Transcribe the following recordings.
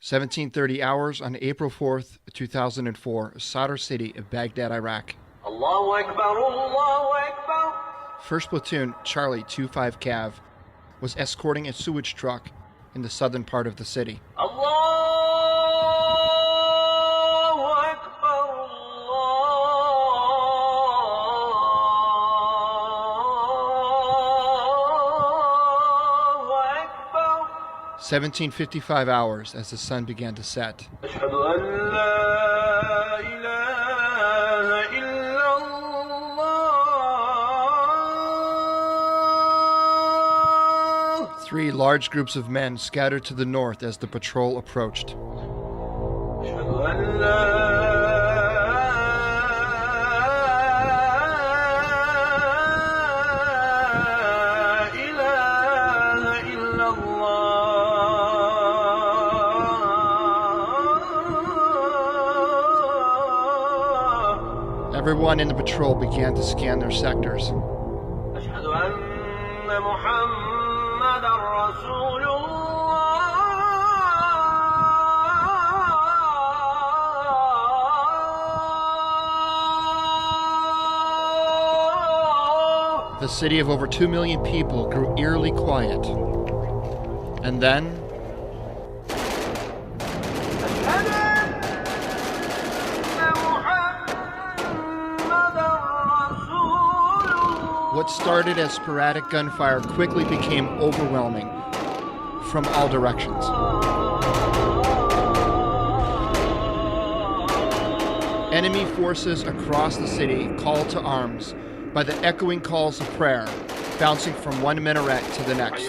1730 hours on April 4th, 2004, Sadr City of Baghdad, Iraq. Allahu Akbar, Allahu Akbar. 1st Platoon, Charlie 25 Cav, was escorting a sewage truck in the southern part of the city. Allahu Akbar, Allahu Akbar. 1755 hours as the sun began to set. Ashhadu an la ilaha illallah. 3 large groups of men scattered to the north as the patrol approached. Ashhadu an la ilaha illallah. Everyone in the patrol began to scan their sectors. Ashhadu anna Muhammadan Rasulullah. The city of over 2 million people grew eerily quiet. And then, Ashhadu anna Muhammadan Rasulullah. what started as sporadic gunfire quickly became overwhelming from all directions. Enemy forces across the city called to arms by the echoing calls of prayer, bouncing from one minaret to the next.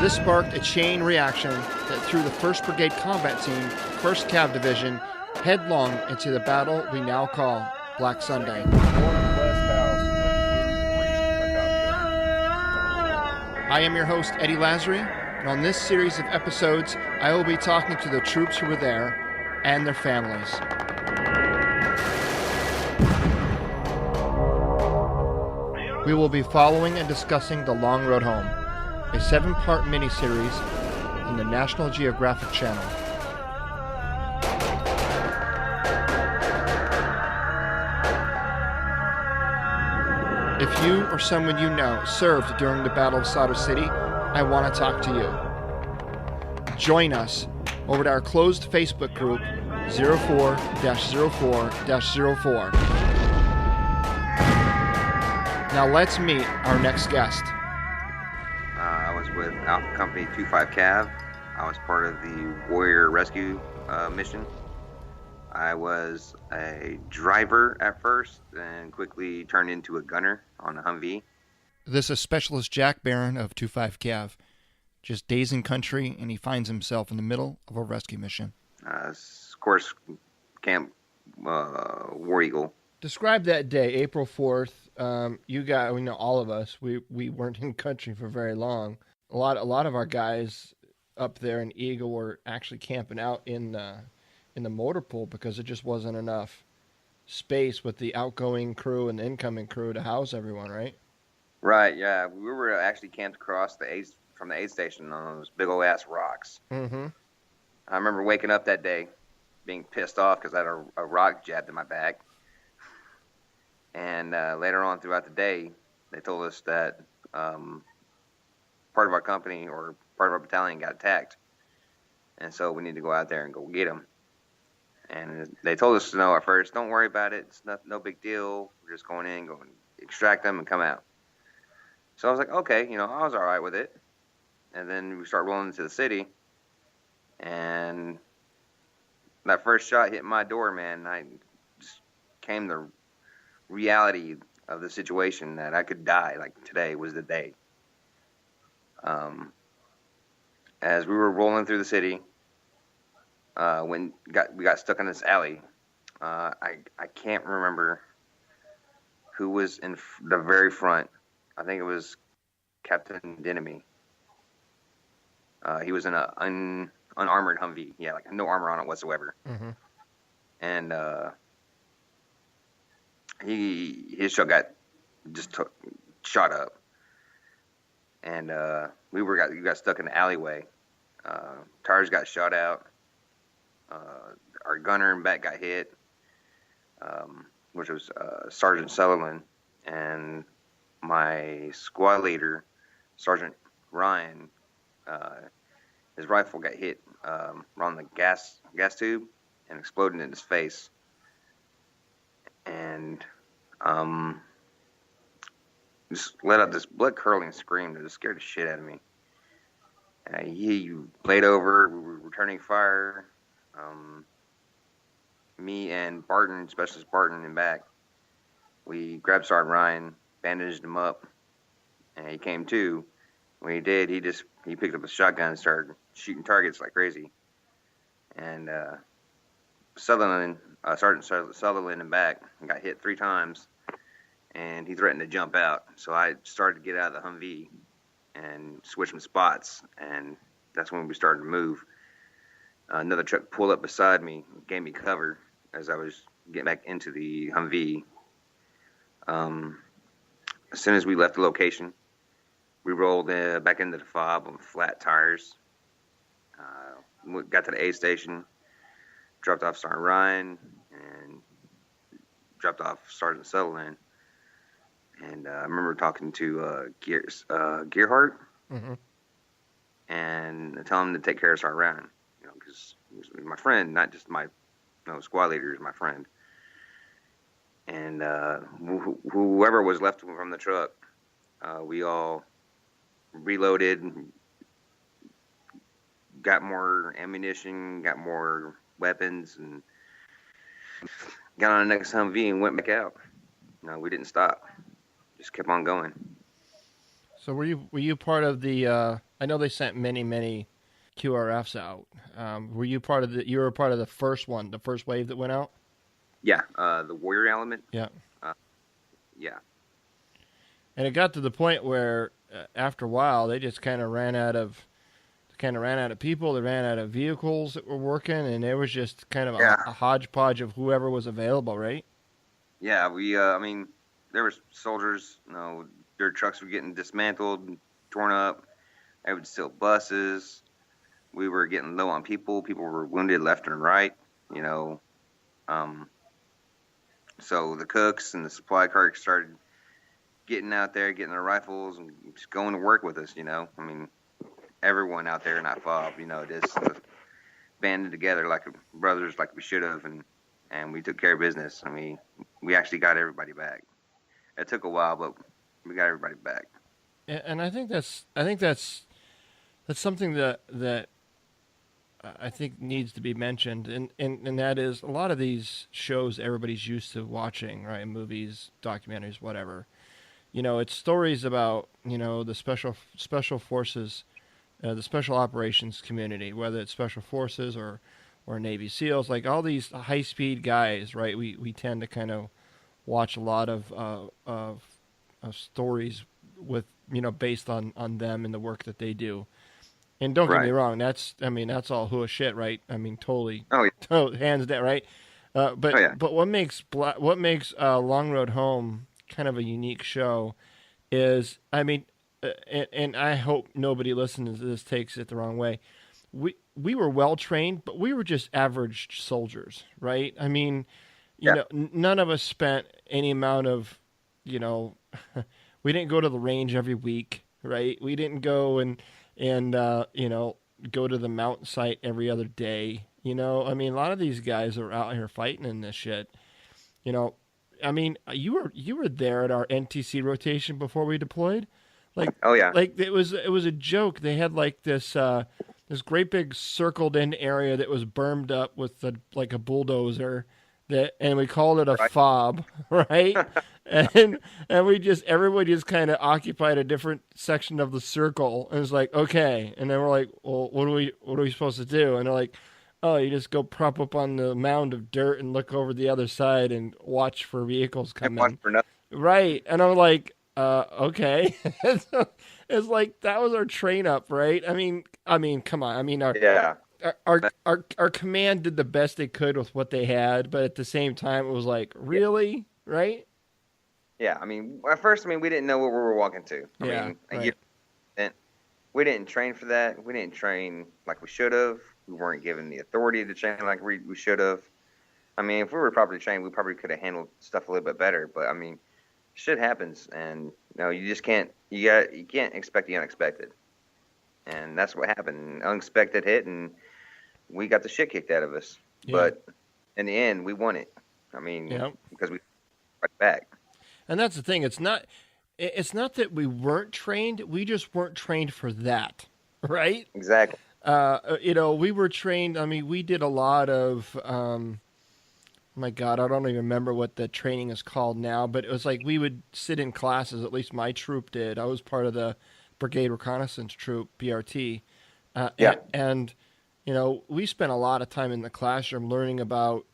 This sparked a chain reaction that threw the 1st Brigade Combat Team, 1st Cav Division, headlong into the battle we now call Black Sunday. I am your host, Eddie Lazary, and on this series of episodes, I will be talking to the troops who were there and their families. We will be following and discussing The Long Road Home, a 7-part miniseries on the National Geographic Channel. If you or someone you know served during the Battle of Sadr City, I want to talk to you. Join us over to our closed Facebook group 04-04-04. Now let's meet our next guest. I was with Alpha Company 25 Cav. I was part of the Warrior Rescue mission. I was a driver at first and quickly turned into a gunner on a Humvee. This is Specialist Jack Barron of 25 Cav. Just days in country, and he finds himself in the middle of a rescue mission. Of course, Camp War Eagle. Describe that day, April 4th. You guys, we know all of us, we weren't in country for very long. A lot of our guys up there in Eagle were actually camping out in the motor pool because it just wasn't enough space with the outgoing crew and the incoming crew to house everyone, right? Right, yeah. We were actually camped across from the aid station on those big old ass rocks. Mm-hmm. I remember waking up that day being pissed off because I had a rock jabbed in my back. And later on throughout the day, they told us that part of our company or part of our battalion got attacked. And so we need to go out there and go get them. And they told us to know at first, don't worry about it. It's no big deal. We're just going in, go and extract them and come out. So I was like, okay, I was all right with it. And then we start rolling into the city. And that first shot hit my door, man. I just came the reality of the situation that I could die. Like today was the day. As we were rolling through the city, when we got stuck in this alley, I can't remember who was in the very front. I think it was Captain Denemy. He was in an unarmored Humvee. Yeah, like no armor on it whatsoever. Mm-hmm. And his truck got shot up. And we got stuck in the alleyway. Tires got shot out. Our gunner in back got hit, which was Sergeant Sutherland, and my squad leader, Sergeant Ryan, his rifle got hit on the gas tube and exploded in his face, and just let out this blood curdling scream that just scared the shit out of me. He laid over. We were returning fire. Me and Barton, Specialist Barton, in back. We grabbed Sergeant Ryan, bandaged him up, and he came to. When he did, he picked up a shotgun and started shooting targets like crazy. And Sergeant Sutherland in back got hit 3 times, and he threatened to jump out. So I started to get out of the Humvee and switch some spots, and that's when we started to move. Another truck pulled up beside me, gave me cover as I was getting back into the Humvee. As soon as we left the location, we rolled back into the fob on flat tires. Got to the aid station, dropped off Sergeant Ryan, and dropped off Sergeant Sutherland. And I remember talking to Gearhart, and telling him to take care of Sergeant Ryan, because he was my friend, not just my squad leader, is my friend. And whoever was left from the truck, we all reloaded, got more ammunition, got more weapons, and got on the next Humvee and went back out. We didn't stop. Just kept on going. So were you part of the? I know they sent many QRFs out. Were you part of the? You were part of the first one, the first wave that went out. Yeah, the warrior element. Yeah. Yeah. And it got to the point where after a while they just kind of ran out of people. They ran out of vehicles that were working, and it was just kind of a hodgepodge of whoever was available, right? Yeah, we. I mean, there were soldiers. Their trucks were getting dismantled, torn up. They would steal buses. We were getting low on people. People were wounded left and right. So the cooks and the supply cart started getting out there, getting their rifles, and just going to work with us. I mean, everyone out there in that fob, just banded together like brothers, like we should have, and we took care of business. I mean, we actually got everybody back. It took a while, but we got everybody back. And I think that's something that I think needs to be mentioned, and that is a lot of these shows everybody's used to watching, right? Movies, documentaries, whatever. It's stories about the special forces, the special operations community, whether it's special forces or Navy SEALs, like all these high speed guys, right? We tend to kind of watch a lot of stories with based on them and the work that they do. And don't get me wrong, that's all who shit, right? I mean, totally, hands down, right? But what makes Long Road Home kind of a unique show is, and I hope nobody listening to this takes it the wrong way. We were well trained, but we were just average soldiers, right? I mean, none of us spent any amount of, we didn't go to the range every week, right? We didn't go and go to the mountain site every other day. A lot of these guys are out here fighting in this shit. You were there at our NTC rotation before we deployed. Like it was a joke. They had like this great big circled in area that was bermed up with like a bulldozer and we called it a fob, right? and everybody just kind of occupied a different section of the circle, and it's like, okay. And then we're like, well, what are we supposed to do? And they're like, oh, you just go prop up on the mound of dirt and look over the other side and watch for vehicles coming. Right. And I'm like, okay. It's like that was our train up, right? I mean, come on. Our command did the best they could with what they had, but at the same time, it was like, really, right? Yeah, at first, we didn't know what we were walking to. A year, we didn't train for that. We didn't train like we should have. We weren't given the authority to train like we should have. I mean, if we were properly trained, we probably could have handled stuff a little bit better. But I mean, shit happens, and you just can't. You can't expect the unexpected, and that's what happened. Unexpected hit, and we got the shit kicked out of us. Yeah. But in the end, we won it. I mean, because we fight back. And that's the thing. It's not that we weren't trained. We just weren't trained for that, right? Exactly. We were trained. I mean, we did a lot of. My God, I don't even remember what the training is called now, but it was like we would sit in classes. At least my troop did. I was part of the Brigade Reconnaissance Troop, BRT. And we spent a lot of time in the classroom learning about,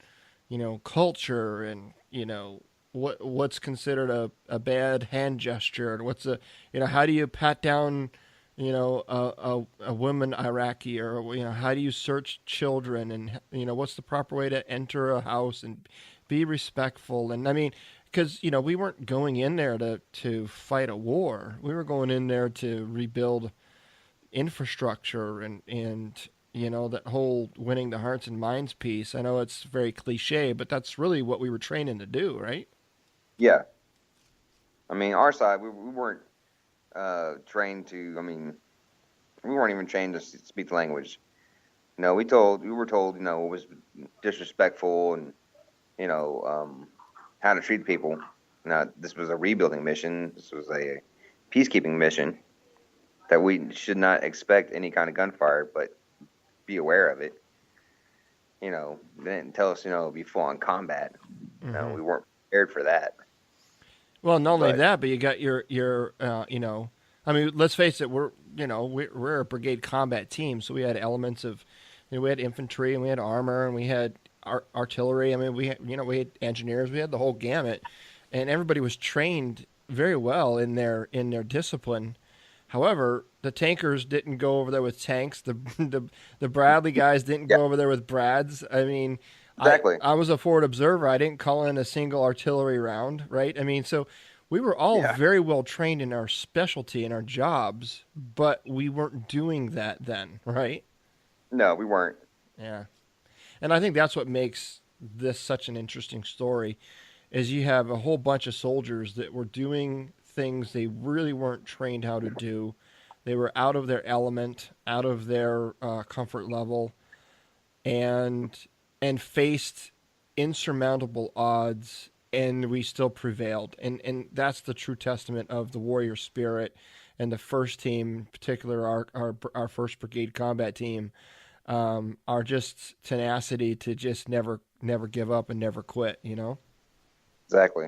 culture and, what's considered a bad hand gesture and what's how do you pat down, a woman Iraqi, or, how do you search children, and, what's the proper way to enter a house and be respectful. And I mean, because, we weren't going in there to fight a war. We were going in there to rebuild infrastructure and that whole winning the hearts and minds piece. I know it's very cliche, but that's really what we were training to do, right? Yeah. I mean, our side, we weren't trained to, we weren't even trained to speak the language. We were told, it was disrespectful and, how to treat people. Now, this was a rebuilding mission. This was a peacekeeping mission that we should not expect any kind of gunfire, but be aware of it. They didn't tell us, be full on combat. Mm-hmm. We weren't prepared for that. Well, not only that, but you got your let's face it, we're a brigade combat team, so we had elements of, we had infantry and we had armor and we had artillery. I mean, we had engineers, we had the whole gamut, and everybody was trained very well in their discipline. However, the tankers didn't go over there with tanks. The Bradley guys didn't go over there with Brads. I mean, exactly. I was a forward observer. I didn't call in a single artillery round, right? I mean, so we were all very well trained in our specialty and our jobs, but we weren't doing that then, right? No, we weren't. Yeah. And I think that's what makes this such an interesting story, is you have a whole bunch of soldiers that were doing things they really weren't trained how to do. They were out of their element, out of their comfort level, and faced insurmountable odds, and we still prevailed. And that's the true testament of the warrior spirit. And the first team, in particular, our 1st Brigade Combat Team, our just tenacity to just never give up and never quit, Exactly.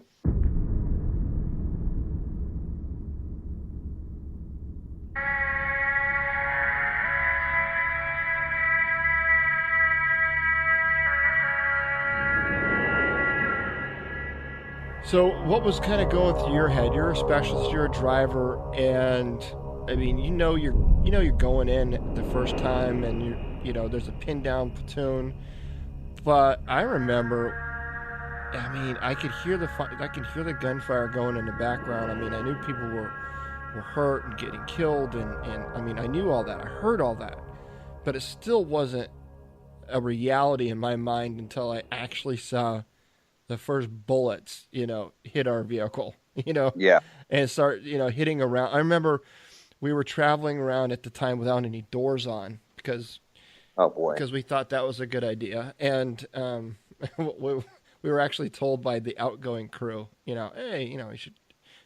So what was kind of going through your head? You're a specialist, you're a driver, and I mean, you're going in the first time, and there's a pinned down platoon. But I remember, I could hear the gunfire going in the background. I mean, I knew people were hurt and getting killed, and I mean, I knew all that. I heard all that, but it still wasn't a reality in my mind until I actually saw the first bullets, hit our vehicle, and start, hitting around. I remember we were traveling around at the time without any doors on because we thought that was a good idea. And we were actually told by the outgoing crew, hey, you should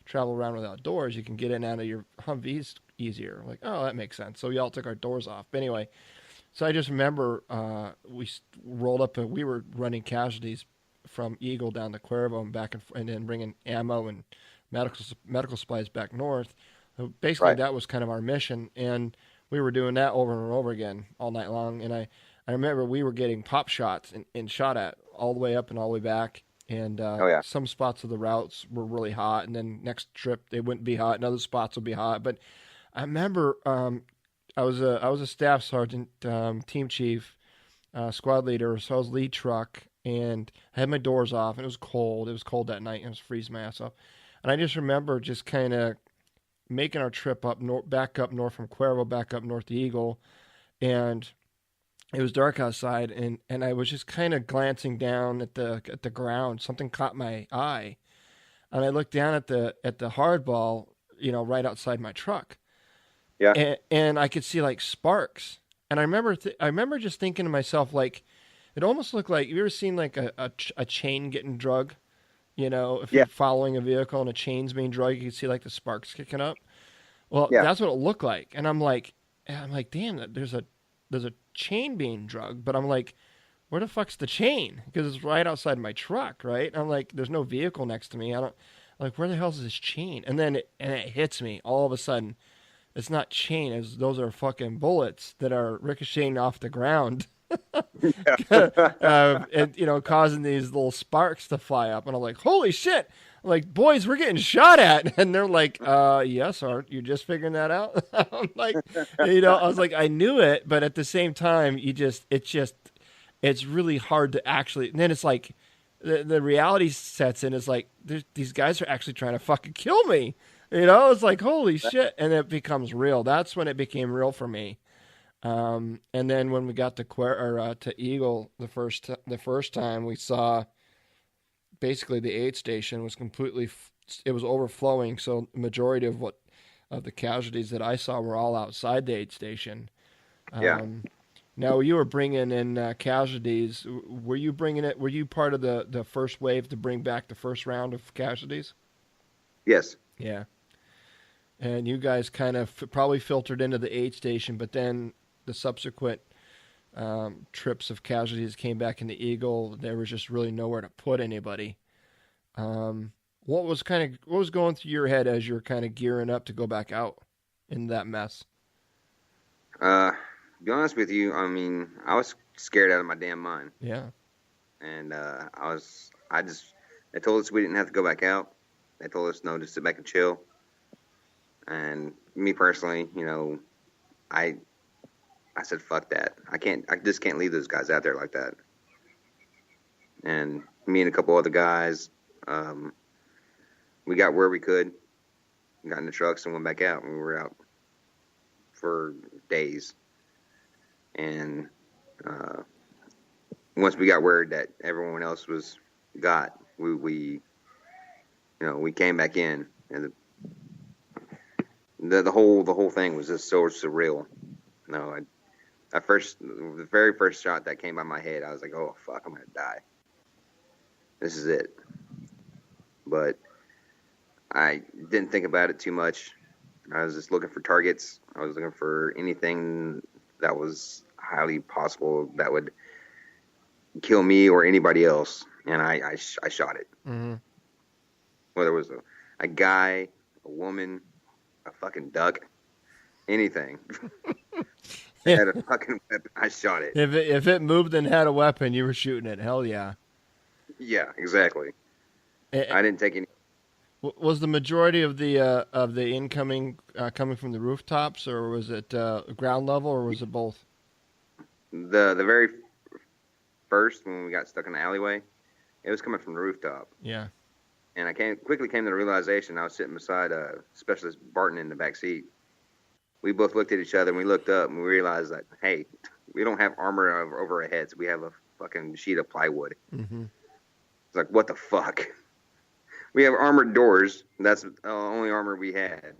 travel around without doors. You can get in and out of your Humvees easier. Like, oh, that makes sense. So we all took our doors off. But anyway, so I just remember we rolled up and we were running casualties from Eagle down to Cuervo and back and then bringing ammo and medical supplies back north. So basically, that was kind of our mission, and we were doing that over and over again all night long. And I remember we were getting pop shots and shot at all the way up and all the way back. And some spots of the routes were really hot, and then next trip they wouldn't be hot, and other spots would be hot. But I remember I was a staff sergeant, team chief, squad leader, so I was lead truck. And I had my doors off, and it was cold. It was cold that night, and I was freezing my ass off. And I just remember just kind of making our trip back up north from Cuervo, back up north to Eagle, and it was dark outside, and I was just kind of glancing down at the ground. Something caught my eye, and I looked down at the hardball, right outside my truck. Yeah. And I could see like sparks. And I remember just thinking to myself, like, it almost looked like, you ever seen like a chain getting drug? If Yeah. you're following a vehicle and a chain's being drug, you can see like the sparks kicking up. Well, Yeah. that's what it looked like. And I'm like, damn, there's a chain being drugged. But I'm like, where the fuck's the chain? Because it's right outside my truck, right? And I'm like, there's no vehicle next to me. I'm like, where the hell is this chain? And then it hits me all of a sudden. It's not chain, those are fucking bullets that are ricocheting off the ground. And causing these little sparks to fly up. And I'm like, holy shit. I'm like, boys, we're getting shot at. And they're like, yes, Art, you just figuring that out? I'm like, I was like, I knew it, but at the same time, it's really hard to actually, and then it's like, the reality sets in. Is like, these guys are actually trying to fucking kill me. It's like, holy shit. And it becomes real. That's when it became real for me. And then when we got to Eagle the first time, we saw basically the aid station was completely, it was overflowing. So the majority of the casualties that I saw were all outside the aid station. Yeah. Now you were bringing in casualties. Were you part of the first wave to bring back the first round of casualties? Yes. Yeah. And you guys kind of probably filtered into the aid station, but then the subsequent trips of casualties came back in the Eagle. There was just really nowhere to put anybody. What was going through your head as you're kind of gearing up to go back out in that mess? To be honest with you, I mean, I was scared out of my damn mind. Yeah. And they told us we didn't have to go back out. They told us no, just sit back and chill. And me personally, I said, fuck that. I just can't leave those guys out there like that. And me and a couple other guys, we got where we could, got in the trucks and went back out. And we were out for days. And once we got word that everyone else got, we came back in, and the whole thing was just so surreal. The very first shot that came by my head, I was like, oh fuck, I'm gonna die. This is it. But I didn't think about it too much. I was just looking for targets. I was looking for anything that was highly possible that would kill me or anybody else, and I shot it. Mm-hmm. Whether it was a guy, a woman, a fucking duck, anything. Had a fucking weapon, I shot it. If it moved and had a weapon, you were shooting it. Hell yeah. Yeah, exactly. I didn't take any. Was the majority of the incoming coming from the rooftops, or was it ground level, or was it both? The very first, when we got stuck in the alleyway, it was coming from the rooftop. Yeah. And I quickly came to the realization. I was sitting beside Specialist Barton in the back seat. We both looked at each other and we looked up and we realized that, hey, we don't have armor over our heads. We have a fucking sheet of plywood. Mm-hmm. It's like, what the fuck? We have armored doors. That's the only armor we had.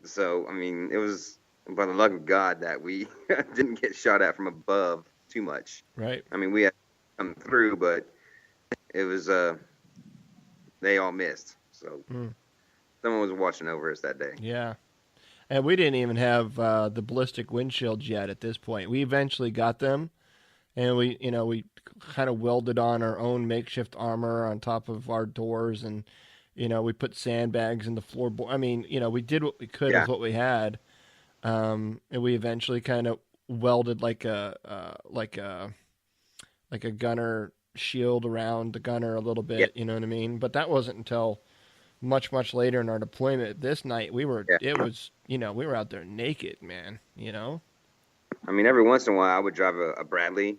So, I mean, it was by the luck of God that we didn't get shot at from above too much. Right. I mean, we had come through, but it was, they all missed. So someone was watching over us that day. Yeah. And we didn't even have the ballistic windshields yet at this point. We eventually got them, and we kind of welded on our own makeshift armor on top of our doors, and we put sandbags in the floorboard. I mean, we did what we could with what we had, and we eventually kind of welded like a gunner shield around the gunner a little bit. Yeah. You know what I mean? But that wasn't until much later in our deployment. This night we were we were out there naked, man. I mean, every once in a while I would drive a Bradley,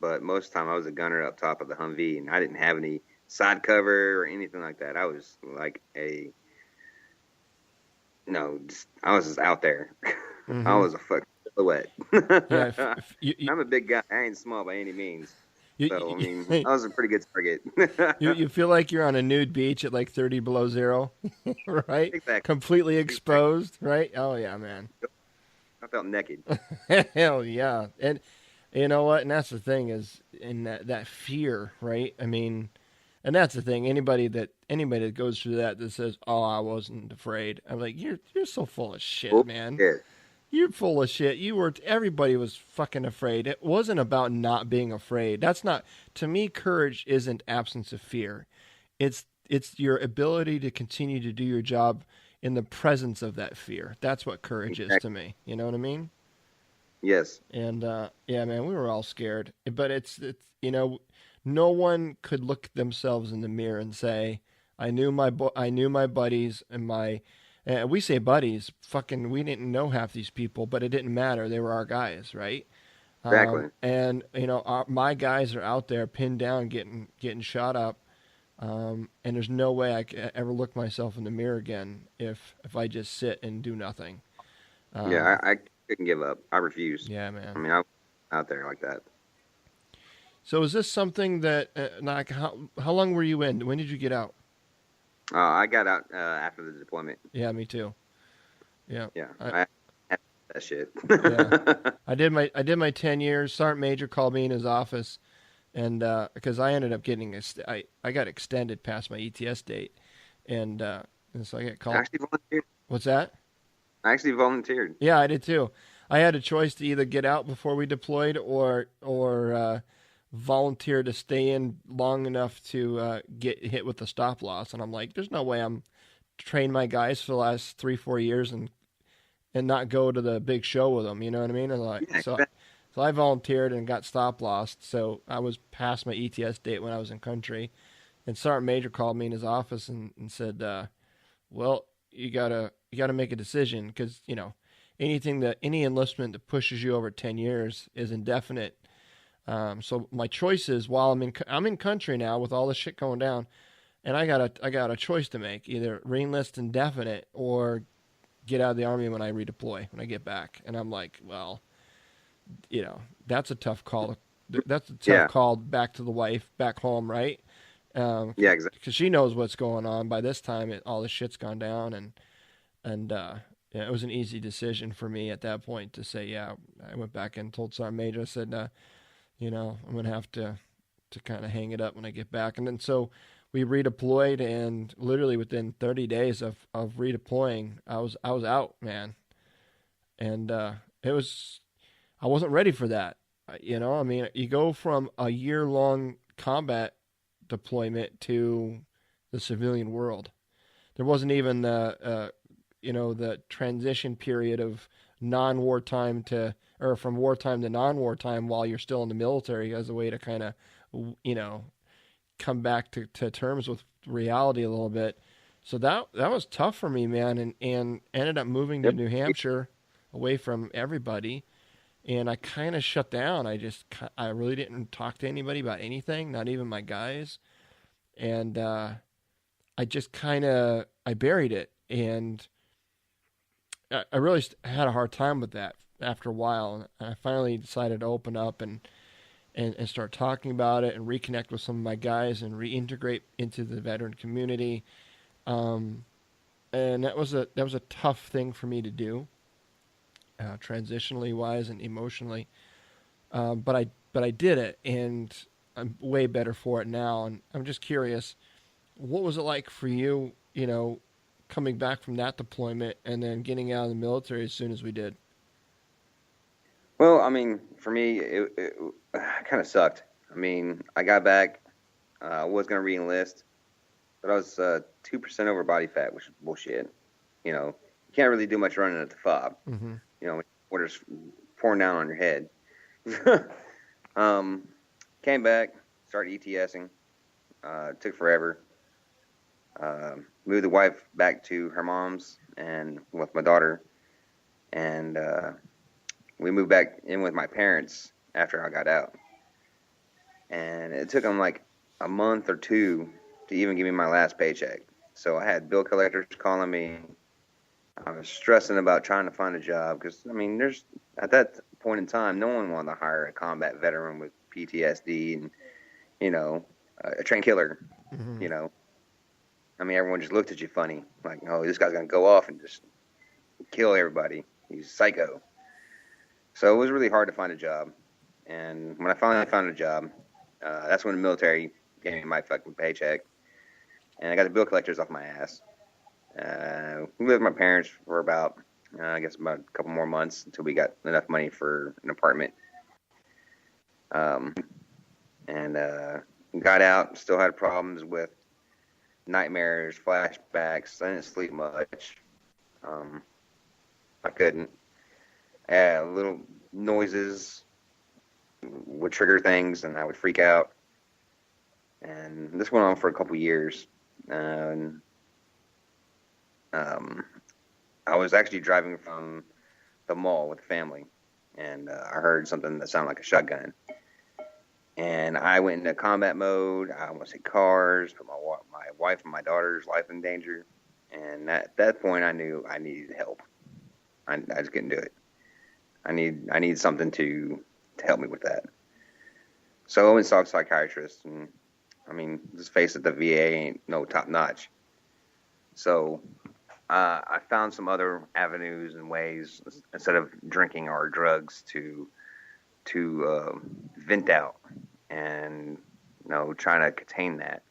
but most of the time I was a gunner up top of the Humvee, and I didn't have any side cover or anything like that. I was like a I was just out there. I Mm-hmm. was a fucking silhouette. Yeah. I'm a big guy. I ain't small by any means. So, I mean, You, I was a pretty good target. you feel like you're on a nude beach at like 30 below zero, right? Exactly. Completely Exactly. exposed, right? Oh yeah, man. I felt naked. Hell yeah. And you know what? And that's the thing is in that fear, right? I mean, and that's the thing. Anybody that goes through that says, "Oh, I wasn't afraid," I'm like, you're so full of shit, man. Bullshit. You're full of shit. Everybody was fucking afraid. It wasn't about not being afraid. That's not, to me, courage isn't absence of fear. It's your ability to continue to do your job in the presence of that fear. That's what courage is to Exactly. me. You know what I mean? Yes. And yeah, man, we were all scared. But it's no one could look themselves in the mirror and say, I knew my buddies and my we say buddies, fucking we didn't know half these people, but it didn't matter. They were our guys, right? Exactly. And my guys are out there pinned down, getting shot up. And there's no way I could ever look myself in the mirror again if I just sit and do nothing. Yeah, Um, I couldn't give up. I refused. yeah, I man. mean, I was out there like that. So is this something that like how long were you in? When did you get out? I got out after the deployment. Yeah, me too. Yeah, Yeah, I, I had that shit. yeah. I did my 10 years. Sergeant Major called me in his office, and because I ended up getting I got extended past my ETS date, and so I get I called. actually volunteered. What's that? I actually volunteered. Yeah, I did too. I had a choice to either get out before we deployed or volunteer to stay in long enough to get hit with the stop loss. And I'm like, there's no way I'm trained my guys for the last 3-4 years and not go to the big show with them. You know what I mean? And like Yeah, so. exactly. So I volunteered and got stop lost. So I was past my ETS date when I was in country. And Sergeant Major called me in his office and said, "Well, you gotta make a decision because any enlistment that pushes you over 10 years is indefinite. So my choice is while I'm in country now with all this shit going down, and I got a choice to make: either reenlist indefinite or get out of the army when I redeploy when I get back. And I'm like, well, that's a tough call. That's a tough Yeah, call back to the wife back home, right? yeah, exactly. Because she knows what's going on. By this time, all the shit's gone down, and yeah, it was an easy decision for me at that point to say, yeah. I went back and told Sergeant Major, I said, I'm gonna have to kind of hang it up when I get back. And then so we redeployed, and literally within 30 days of redeploying, I was out, man. And it was I wasn't ready for that. I mean, you go from a year long combat deployment to the civilian world. There wasn't even the transition period of non-wartime to or from wartime to non-wartime while you're still in the military as a way to kind of you know come back to terms with reality a little bit. So that was tough for me, man, and ended up moving to Yep. New Hampshire away from everybody, and I kind of shut down. I really didn't talk to anybody about anything, not even my guys, and I just kind of I buried it, and I really had a hard time with that after a while. And I finally decided to open up and start talking about it and reconnect with some of my guys and reintegrate into the veteran community. Um, and that was a tough thing for me to do, transitionally wise and emotionally. But I did it, and I'm way better for it now. And I'm just curious, what was it like for you? Coming back from that deployment and then getting out of the military as soon as we did. Well, I mean, for me, it kind of sucked. I mean, I got back. I was gonna re-enlist, but I was 2% over body fat, which is bullshit. You can't really do much running at the fob. Mm-hmm. When orders pouring down on your head. um, Came back, started ETSing. Took forever. Moved the wife back to her mom's and with my daughter, and we moved back in with my parents after I got out. And it took them like a month or two to even give me my last paycheck. So I had bill collectors calling me, I was stressing about trying to find a job because, I mean, there's at that point in time, no one wanted to hire a combat veteran with PTSD and, you know, a trained killer, Mm-hmm. you know. I mean, everyone just looked at you funny, like, oh, this guy's going to go off and just kill everybody. He's psycho. So it was really hard to find a job. And when I finally found a job, that's when the military gave me my fucking paycheck. And I got the bill collectors off my ass. We lived with my parents for about, I guess, about a couple more months until we got enough money for an apartment. And got out, still had problems with nightmares, flashbacks. I didn't sleep much. I couldn't. Little noises would trigger things, and I would freak out. And this went on for a couple years. And I was actually driving from the mall with the family, and I heard something that sounded like a shotgun. And I went into combat mode. I almost hit cars, put my wife and my daughter's life in danger. And at that point, I knew I needed help. I just couldn't do it. I need something to help me with that. So I went and saw a psychiatrist, and I mean, let's face it, the VA ain't no top notch. So I found some other avenues and ways instead of drinking or drugs to vent out and, you know, trying to contain that.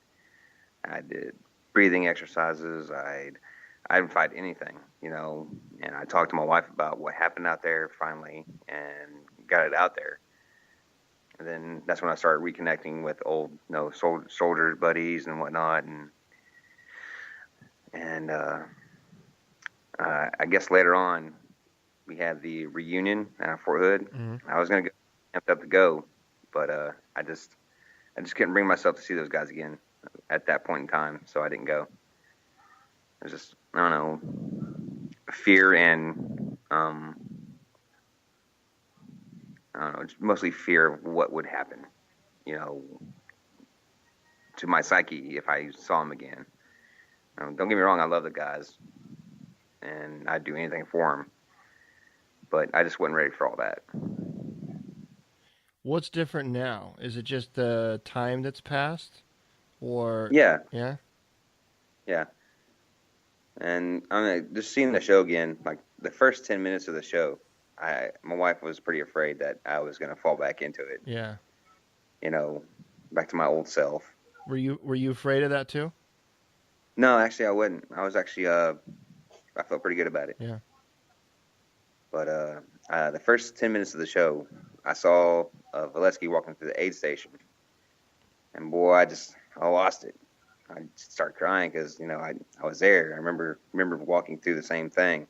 I did breathing exercises. I'd fight anything, you know, and I talked to my wife about what happened out there finally and got it out there. And then that's when I started reconnecting with old, you know, soldiers, buddies and whatnot. And I guess later on we had the reunion at Fort Hood. Mm-hmm. I was going to get amped up to go, but I just couldn't bring myself to see those guys again at that point in time, so I didn't go. It was just, I don't know, fear and I don't know, mostly fear of what would happen, you know, to my psyche if I saw them again. Don't get me wrong, I love the guys, and I'd do anything for them, but I just wasn't ready for all that. What's different now? Is it just the time that's passed, or yeah? And I mean, just seeing the show again, like the first 10 minutes of the show, my wife was pretty afraid that I was going to fall back into it. Yeah. You know, back to my old self. Were you afraid of that too? No, actually I wasn't. I was actually I felt pretty good about it. Yeah. But the first 10 minutes of the show, I saw Valesky walking through the aid station, and boy, I lost it. I just started crying because, you know, I was there. I remember walking through the same thing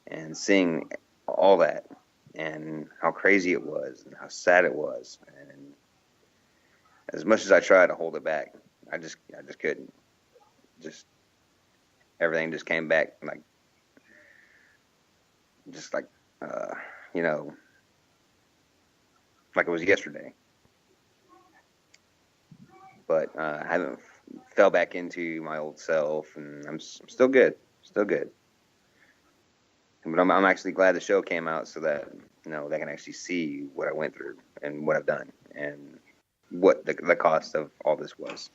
and seeing all that and how crazy it was and how sad it was. And as much as I tried to hold it back, I just couldn't. Just everything just came back like you know, like it was yesterday. But I haven't fell back into my old self, and I'm still good. But I'm actually glad the show came out so that, you know, they can actually see what I went through and what I've done and what the cost of all this was.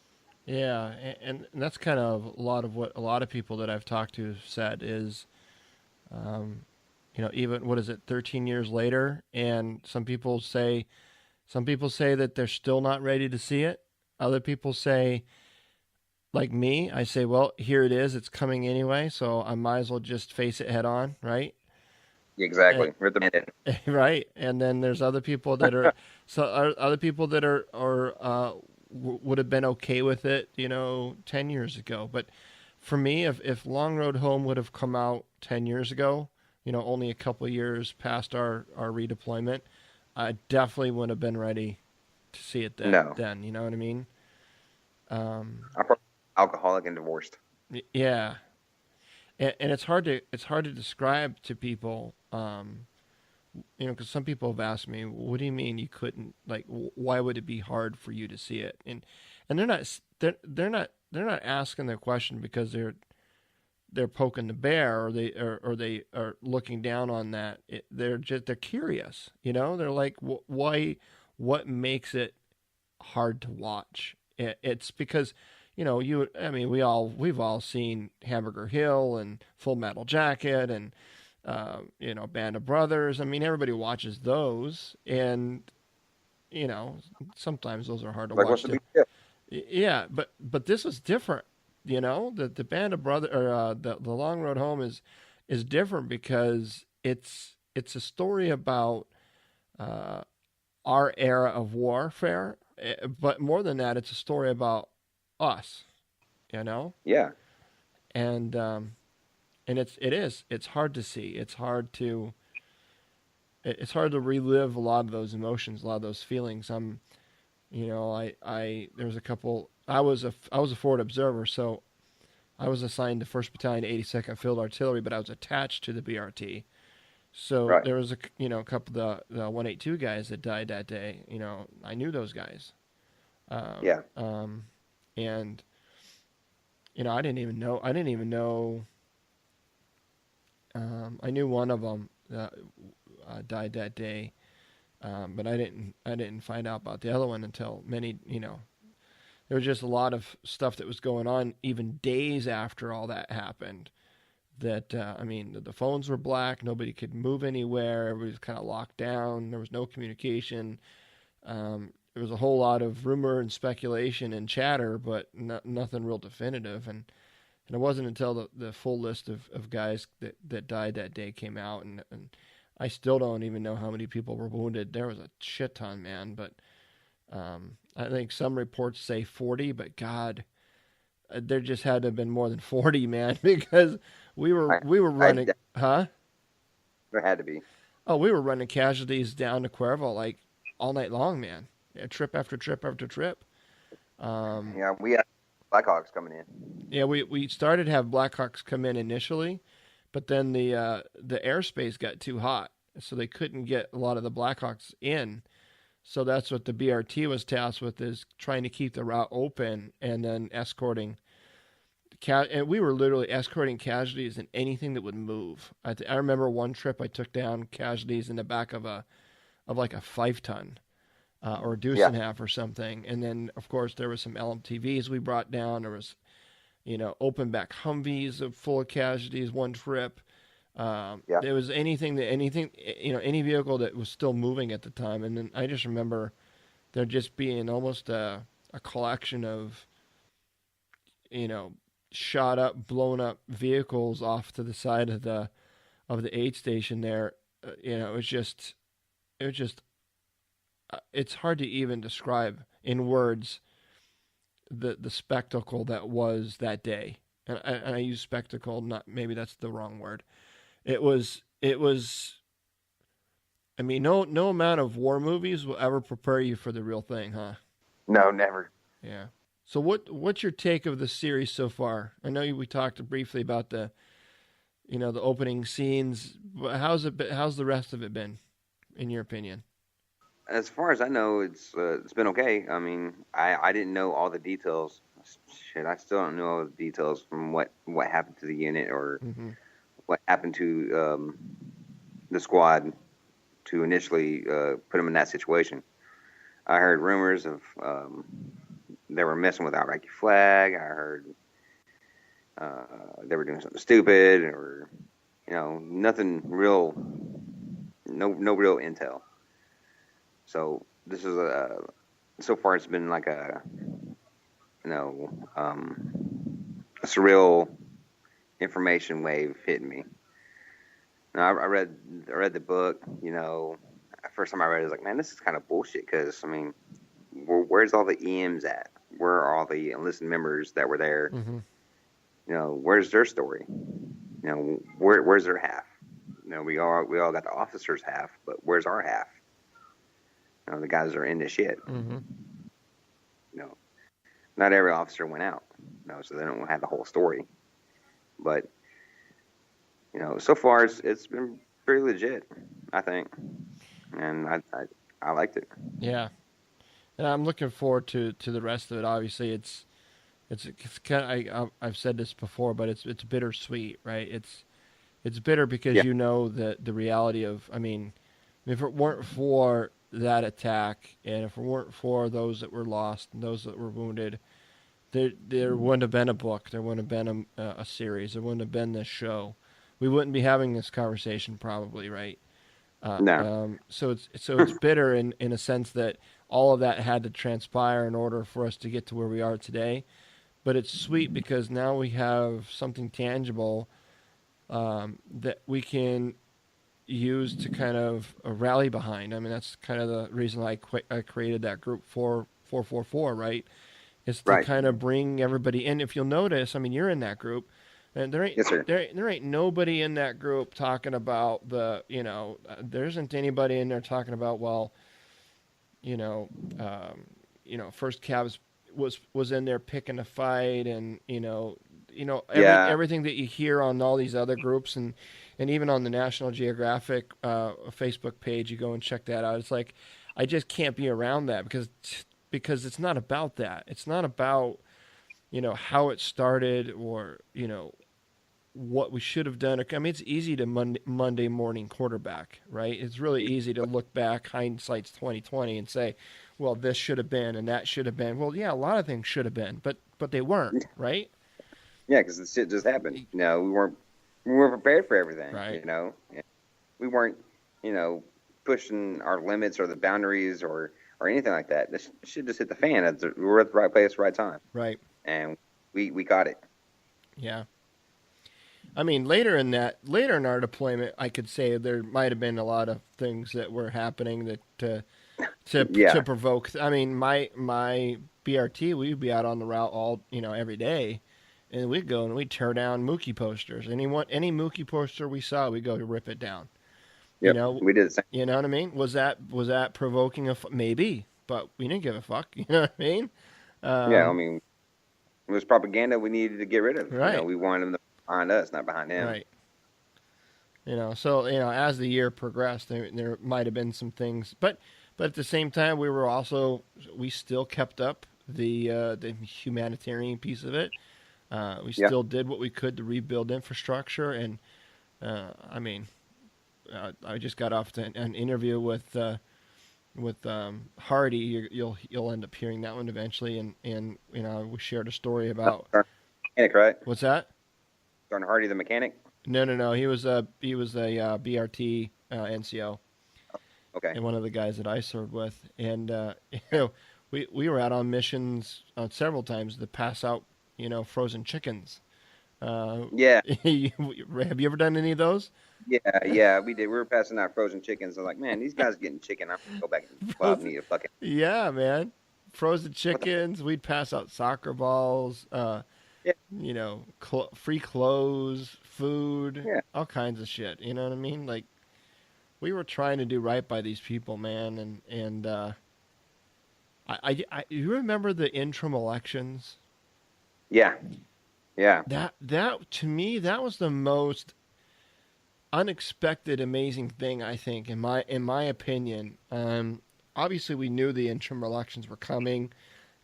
Yeah, and that's kind of a lot of what a lot of people that I've talked to said is, you know, even, what is it, 13 years later, and some people say that they're still not ready to see it. Other people say, like me, I say, well, here it is. It's coming anyway, so I might as well just face it head on, right? Exactly. We're at the minute. Right. And then there's other people that are other people that are would have been okay with it, you know, 10 years ago. But for me, if Long Road Home would have come out 10 years ago, you know, only a couple of years past our redeployment, I definitely wouldn't have been ready to see it then. No. Then, you know what I mean? I'm probably alcoholic and divorced. Yeah. And it's hard to describe to people, you know, because some people have asked me, what do you mean you couldn't, like, why would it be hard for you to see it? And they're not asking the question because they're poking the bear, or they are looking down on that. They're curious, They're like, why? What makes it hard to watch? It's because, we've all seen Hamburger Hill and Full Metal Jacket and Band of Brothers. I mean, everybody watches those, and sometimes those are hard to Like, watch what's the too. big deal? Yeah, but this was different. The Band of Brothers, or the Long Road Home is different because it's a story about our era of warfare, but more than that, it's a story about us. Yeah. And it's hard to see. It's hard to relive a lot of those emotions, a lot of those feelings. There's a couple. I was a forward observer, so I was assigned to 1st Battalion, 82nd Field Artillery, but I was attached to the BRT. So Right. there was a couple of the 182 guys that died that day. I knew those guys. Yeah. And I didn't even know. I knew one of them died that day, but I didn't find out about the other one until many. There was just a lot of stuff that was going on even days after all that happened. That the phones were black. Nobody could move anywhere. Everybody was kind of locked down. There was no communication. There was a whole lot of rumor and speculation and chatter, but nothing real definitive. And it wasn't until the full list of guys that died that day came out, and I still don't even know how many people were wounded. There was a shit ton, man. But I think some reports say 40, but God, there just had to have been more than 40, man, because we were running, huh? There had to be. Oh, we were running casualties down to Cuervo like all night long, man. Yeah, trip after trip after trip. Yeah, we had Blackhawks coming in. Yeah, we started to have Blackhawks come in initially, but then the airspace got too hot, so they couldn't get a lot of the Blackhawks in. So that's what the BRT was tasked with, is trying to keep the route open and then escorting. And we were literally escorting casualties in anything that would move. I remember one trip I took down casualties in the back of like a 5-ton or a deuce and a half or something. And then of course there was some LMTVs we brought down. There was open back Humvees full of casualties one trip. There was any vehicle that was still moving at the time. And then I just remember there just being almost a collection of shot up, blown up vehicles off to the side of the aid station there. It was just it's hard to even describe in words the spectacle that was that day. And I use spectacle, not, maybe that's the wrong word. It was. I mean, no amount of war movies will ever prepare you for the real thing, huh? No, never. Yeah. So what's your take of the series so far? I know we talked briefly about the opening scenes, but how's the rest of it been, in your opinion? As far as I know, it's been okay. I mean, I didn't know all the details. Shit, I still don't know all the details from what happened to the unit or what happened to the squad to initially put them in that situation. I heard rumors of they were messing with Iraqi flag. I heard they were doing something stupid, or nothing real, no real intel. So this is so far it's been like a surreal information wave hitting me. Now, I read the book. First time I read it, I was like, man, this is kind of bullshit. Because I mean, where's all the EMs at? Where are all the enlisted members that were there? Where's their story? Where's their half? We all got the officers' half, but where's our half? The guys that are in this shit. Not every officer went out. So they don't have the whole story. But so far it's been pretty legit, I think, and I liked it. Yeah, and I'm looking forward to the rest of it. Obviously, it's It's kind of, I've said this before, but it's bittersweet, right? It's bitter because Yeah. you know the reality of. I mean, if it weren't for that attack, and if it weren't for those that were lost and those that were wounded, there wouldn't have been a book. There wouldn't have been a series. There wouldn't have been this show. We wouldn't be having this conversation probably, right? No. So it's bitter in a sense that all of that had to transpire in order for us to get to where we are today. But it's sweet because now we have something tangible that we can use to kind of rally behind. I mean, that's kind of the reason I created that group 4444, right? Is to Right. kind of bring everybody in. If you'll notice, I mean, you're in that group, and Yes, sir. there ain't nobody in that group talking about there isn't anybody in there talking about, well, you know, First Cavs was in there picking a fight, and Yeah. everything that you hear on all these other groups, and even on the National Geographic Facebook page, you go and check that out. It's like I just can't be around that because it's not about that. It's not about how it started, or what we should have done. I mean, it's easy to Monday morning quarterback, right? It's really easy to look back, hindsight's 2020, and say, well, this should have been and that should have been. Well, yeah, a lot of things should have been, but they weren't, right? Yeah, because the shit just happened. We weren't prepared for everything. Right. We weren't pushing our limits or the boundaries or anything like that. This shit just hit the fan. We were at the right place, right time, Right. and we got it. Yeah. I mean, later in our deployment, I could say there might have been a lot of things that were happening that Yeah. to provoke. I mean, my BRT, we'd be out on the route every day, and we'd go and we'd tear down Mookie posters. Any Mookie poster we saw, we'd go to rip it down. Yep. We did the same. You know what I mean? Was that provoking maybe, but we didn't give a fuck. You know what I mean? Yeah, I mean, it was propaganda we needed to get rid of. Right. We wanted them to be behind us, not behind him. Right. So as the year progressed, there might have been some things, but at the same time, we still kept up the humanitarian piece of it. We still did what we could to rebuild infrastructure, and I mean, I just got off an interview with Hardy. You'll end up hearing that one eventually, and we shared a story about Mechanic, right? what's that? Darn Hardy, the mechanic. No. He was a BRT NCO. Okay. And one of the guys that I served with, and we were out on missions several times to pass out frozen chickens. Yeah. Have you ever done any of those? Yeah, we did. We were passing out frozen chickens. I'm like, man, these guys are getting chicken. I'm gonna go back and Bob need a fucking. Yeah, man. Frozen chickens. We'd pass out soccer balls. Free clothes, food, all kinds of shit. You know what I mean? Like, we were trying to do right by these people, man. And you remember the interim elections? Yeah. That to me, that was the most unexpected, amazing thing, I think, in my opinion. Obviously, we knew the interim elections were coming,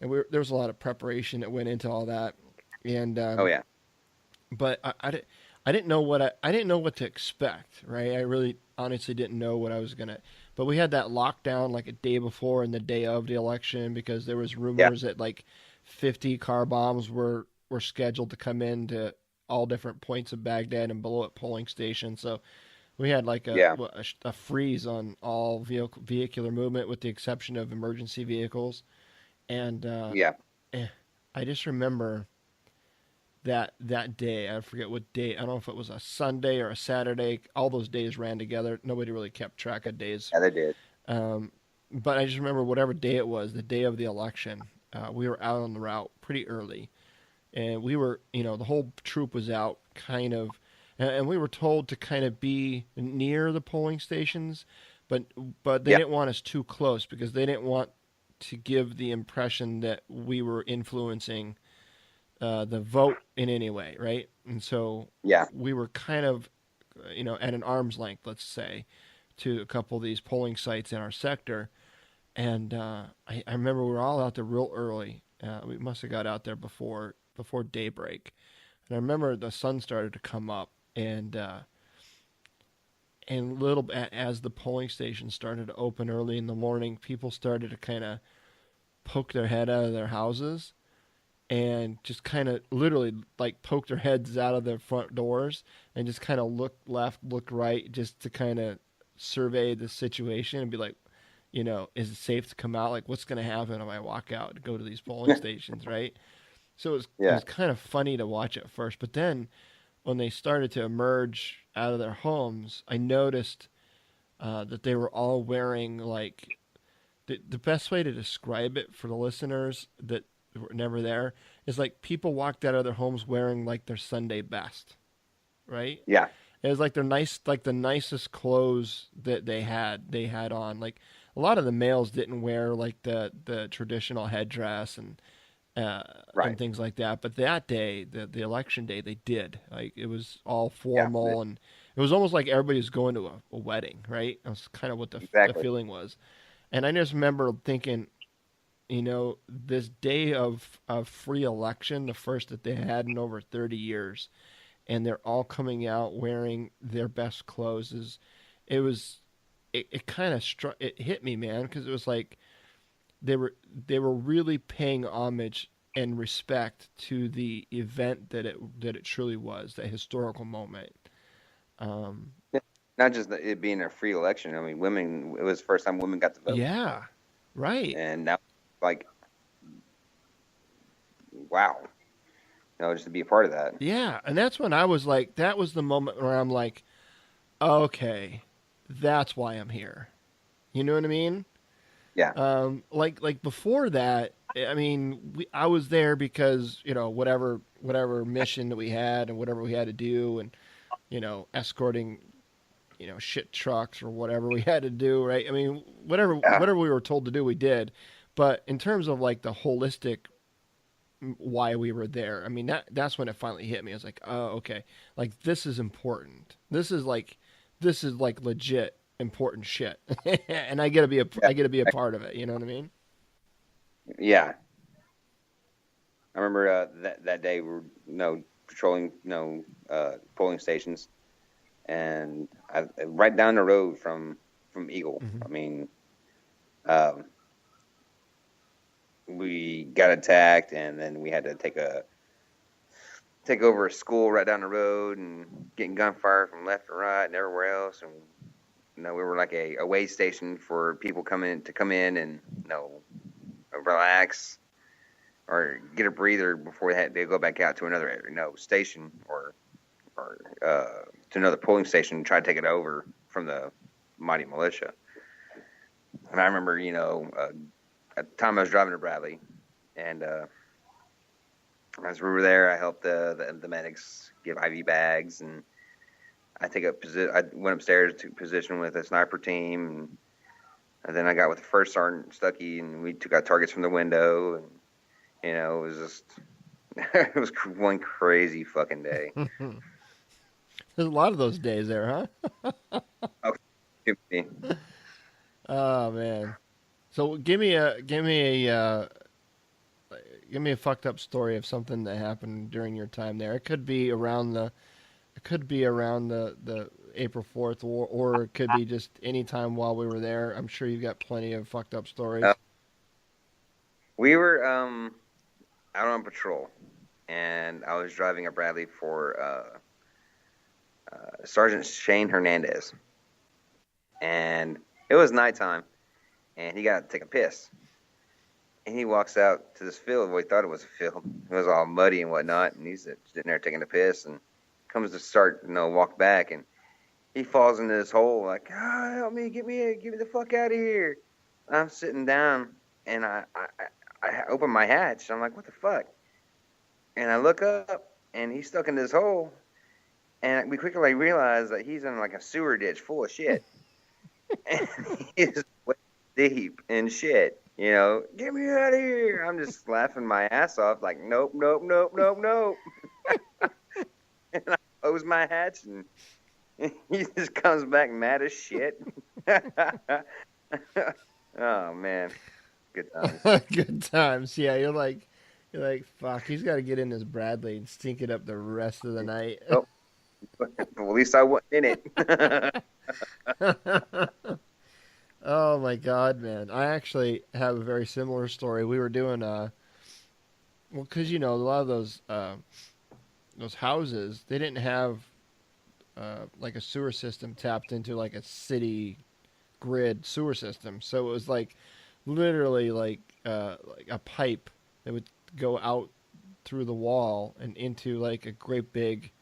and there was a lot of preparation that went into all that. And but I didn't know what to expect, right? I really honestly didn't know what I was gonna. But we had that lockdown like a day before and the day of the election, because there was rumors that like 50 car bombs were scheduled to come in to all different points of Baghdad and blow up polling stations. So we had like a freeze on all vehicular movement with the exception of emergency vehicles. And I just remember that day. I forget what day. I don't know if it was a Sunday or a Saturday. All those days ran together. Nobody really kept track of days. Yeah, they did. But I just remember whatever day it was, the day of the election, we were out on the route pretty early. And we were, the whole troop was out kind of, and we were told to kind of be near the polling stations, but they didn't want us too close because they didn't want to give the impression that we were influencing the vote in any way, right? And so we were kind of, at an arm's length, let's say, to a couple of these polling sites in our sector. And I remember we were all out there real early. We must have got out there before daybreak, and I remember the sun started to come up, and little as the polling station started to open early in the morning, people started to kind of poke their head out of their houses and just kind of literally like poke their heads out of their front doors and just kind of look left, look right, just to kind of survey the situation and be like, is it safe to come out? Like, what's going to happen if I walk out to go to these polling stations, right? So it was kind of funny to watch at first, but then when they started to emerge out of their homes, I noticed that they were all wearing like the best way to describe it for the listeners that were never there is like people walked out of their homes wearing like their Sunday best, right? Yeah. It was like the nicest clothes that they had on. Like a lot of the males didn't wear like the traditional headdress and things like that. But that day, the election day, they did. Like it was all formal and it was almost like everybody was going to a wedding, right? That's kind of what the feeling was. And I just remember thinking, this day of free election, the first that they had in over 30 years, and they're all coming out wearing their best clothes. It kind of it hit me, man, because it was like they were really paying homage and respect to the event that it truly was, that historical moment. Not just it being a free election. I mean, women. It was the first time women got to vote. Yeah, right. And now, like, wow, just to be a part of that. Yeah, and that's when I was like, that was the moment where I'm like, okay, that's why I'm here. You know what I mean? Yeah. Like before that, I mean, I was there because whatever mission that we had and whatever we had to do, and escorting shit trucks or whatever we had to do, right? I mean, whatever we were told to do, we did. But in terms of like the holistic why we were there, I mean, that's when it finally hit me. I was like, oh, okay, like this is important. This is like legit important shit, and I get to be a part of it. You know what I mean? Yeah. I remember that day we were patrolling polling stations. And right down the road from Eagle. Mm-hmm. I mean, we got attacked, and then we had to take over a school right down the road, and getting gunfire from left and right and everywhere else. And we were like a way station for people come in and relax or get a breather before they go back out to another station or to another polling station and try to take it over from the mighty militia. And I remember, at the time I was driving to Bradley, and as we were there, I helped the medics give IV bags, and I went upstairs, took position with a sniper team, and then I got with the first Sergeant Stuckey, and we took out targets from the window, and it was just it was one crazy fucking day. There's a lot of those days there, huh? Okay. Oh man. So give me a fucked up story of something that happened during your time there. It could be around the April 4th, or it could be just any time while we were there. I'm sure you've got plenty of fucked up stories. We were out on patrol, and I was driving a Bradley for Sergeant Shane Hernandez, and it was nighttime, and he got to take a piss, and he walks out to this field. Well, he thought it was a field. It was all muddy and whatnot, and he's sitting there taking a piss, and comes to start, walk back, and he falls into this hole like, help me, get me the fuck out of here. I'm sitting down, and I open my hatch, and I'm like, what the fuck? And I look up, and he's stuck in this hole. And we quickly realized that he's in like a sewer ditch full of shit. And he's deep in shit, get me out of here. I'm just laughing my ass off like, nope. And I close my hatch, and he just comes back mad as shit. Oh, man. Good times. Good times. Yeah, you're like, fuck. He's got to get in his Bradley and stink it up the rest of the night. Oh, well, at least I wasn't in it. Oh my God, man! I actually have a very similar story. We were doing well, because a lot of those houses, they didn't have like a sewer system tapped into like a city grid sewer system. So it was like literally like a pipe that would go out through the wall and into like a great big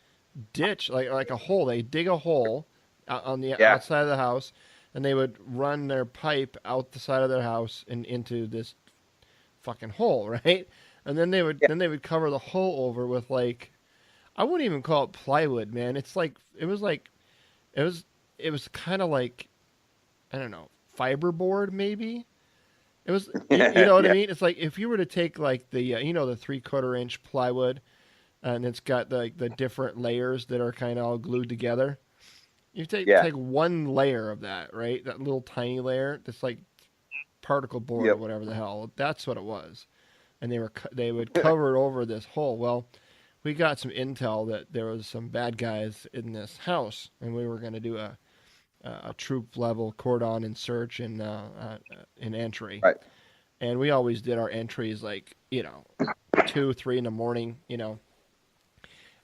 ditch, like a hole. They dig a hole on the Yeah. outside of the house, and they would run their pipe out the side of their house and into this fucking hole, right? And then they would cover the hole over with like, I wouldn't even call it plywood, man. It was kind of like, I don't know, fiberboard maybe. It was, you know what I Yeah. mean? It's like if you were to take like the the 3/4 inch plywood, and it's got the different layers that are kind of all glued together. You take one layer of that, right? That little tiny layer that's like particle board or Yep. whatever the hell. That's what it was, and they would cover it over this hole. Well, we got some intel that there was some bad guys in this house, and we were going to do a troop level cordon and search and an entry. Right. And we always did our entries like 2, 3 in the morning,